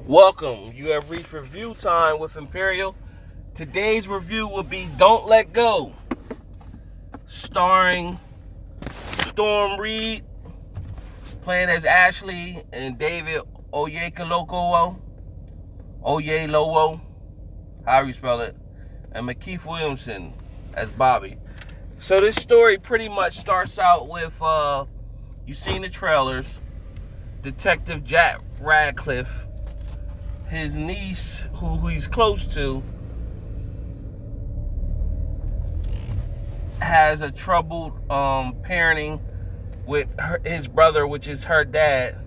Welcome. You have reached review time with Imperial. Today's review will be Don't Let Go, starring Reid, playing as Ashley, and David Oyelowo, however you spell it, and McKeith Williamson as Bobby. So this story pretty much starts out with, you've seen the trailers, Detective Jack Radcliffe, his niece, who he's close to, has a troubled parenting with his brother, which is her dad.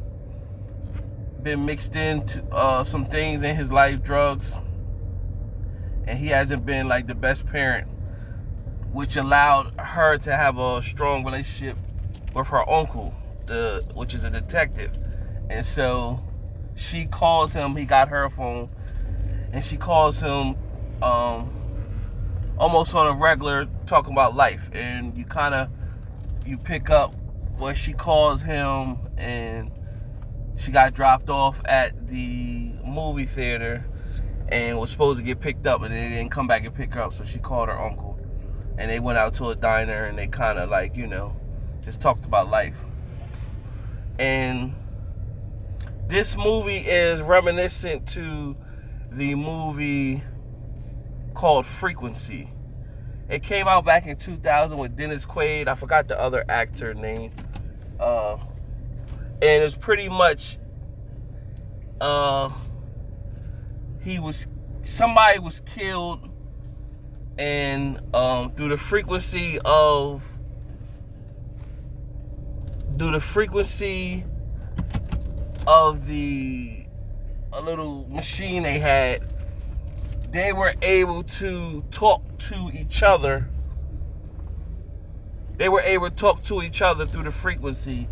Been mixed into some things in his life, drugs, and he hasn't been like the best parent, which allowed her to have a strong relationship with her uncle, which is a detective. And so she calls him, he got her phone, and she calls him almost on a regular, talking about life. And you pick up what she calls him, and she got dropped off at the movie theater and was supposed to get picked up, and they didn't come back and pick her up, so she called her uncle. And they went out to a diner, and they kind of just talked about life. And this movie is reminiscent to the movie called Frequency. It came out back in 2000 with Dennis Quaid. I forgot the other actor name. And it's pretty much somebody was killed, and through the frequency of a little machine they had, they were able to talk to each other. They were able to talk to each other through the frequency,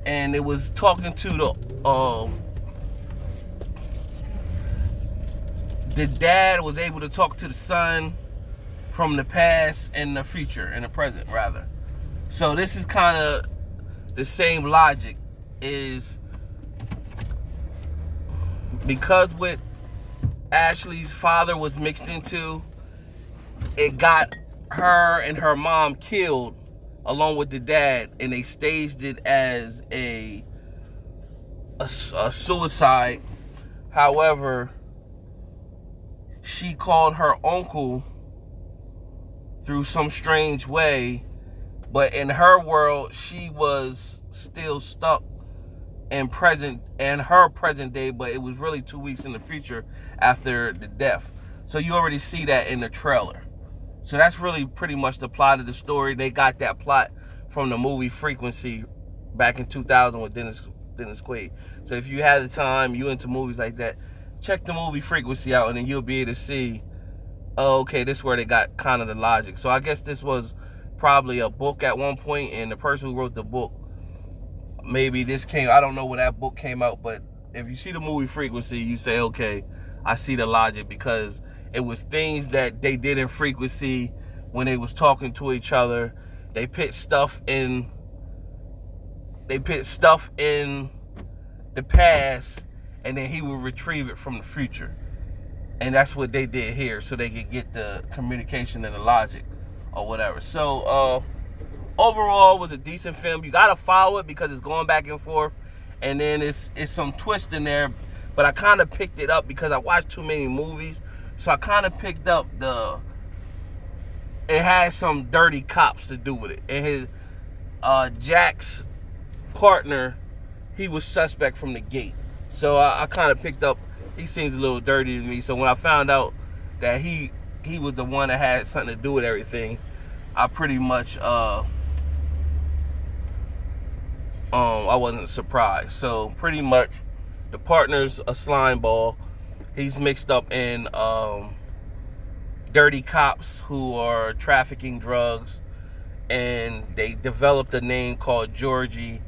and it was talking to the dad was able to talk to the son from the past and the future, and the present rather. So this is kind of the same logic, is because what Ashley's father was mixed into, it got her and her mom killed along with the dad, and they staged it as a suicide. However, she called her uncle through some strange way, but in her world, she was still stuck in her present day, but it was really 2 weeks in the future after the death. So you already see that in the trailer. So that's really pretty much the plot of the story. They got that plot from the movie Frequency back in 2000 with Dennis Quaid. So if you have the time, you into movies like that, check the movie Frequency out, and then you'll be able to see, oh, okay, this is where they got kind of the logic. So I guess this was probably a book at one point, and the person who wrote the book, maybe I don't know when that book came out, but if you see the movie Frequency, you say, okay, I see the logic, because it was things that they did in Frequency when they was talking to each other. They put stuff in the past, and then he would retrieve it from the future. And that's what they did here, so they could get the communication and the logic or whatever. So overall, it was a decent film. You gotta follow it because it's going back and forth, and then it's some twist in there. But I kind of picked it up because I watched too many movies, so I kind of picked up it had some dirty cops to do with it. And his Jack's partner, he was suspect from the gate. So I kind of picked up, he seems a little dirty to me. So when I found out that he was the one that had something to do with everything, I pretty much I wasn't surprised. So pretty much the partner's a slime ball. He's mixed up in dirty cops who are trafficking drugs, and they developed a name called Georgie,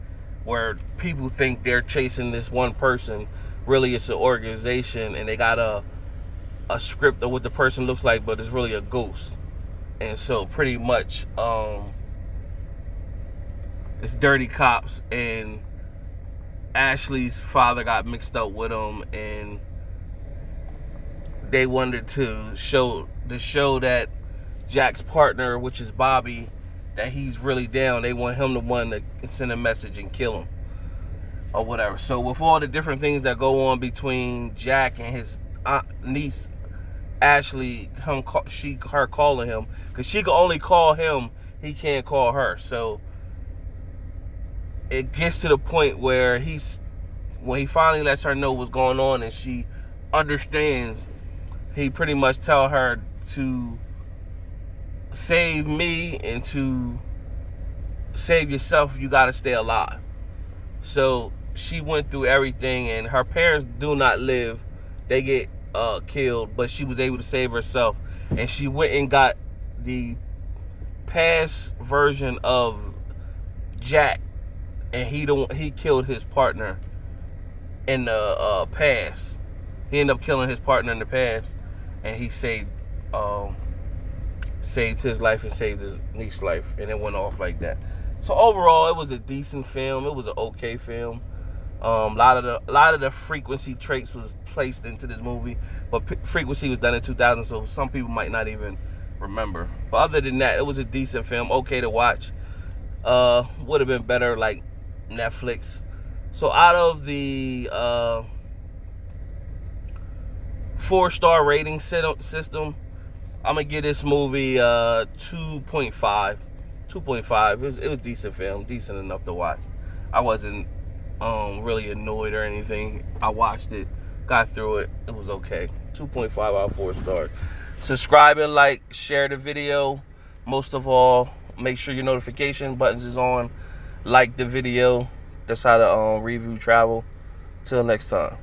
where people think they're chasing this one person. Really, it's an organization, and they got a script of what the person looks like, but it's really a ghost. And so pretty much it's dirty cops, and Ashley's father got mixed up with them, and they wanted to show that Jack's partner, which is Bobby, that he's really down. They want him the one to send a message and kill him or whatever. So with all the different things that go on between Jack and his niece Ashley, her calling him, because she can only call him, he can't call her. So it gets to the point where when he finally lets her know what's going on and she understands, he pretty much tell her to save me and to save yourself, you got to stay alive. So she went through everything, and her parents do not live. They get killed, but she was able to save herself, and she went and got the past version of Jack, and he killed his partner in the past. He ended up killing his partner in the past, and he saved his life and saved his niece's life, and it went off like that. So overall, it was a decent film. It was an okay film. A lot of the frequency traits was placed into this movie, but Frequency was done in 2000, so some people might not even remember. But other than that, it was a decent film, okay to watch. Would have been better like Netflix. So out of the 4-star rating system, I'm gonna give this movie 2.5. 2.5. It was a decent film, decent enough to watch. I wasn't really annoyed or anything. I watched it, got through it. It was okay. 2.5 out of 4 stars. Subscribe and like, share the video. Most of all, make sure your notification buttons is on. Like the video. That's how the review travel. Till next time.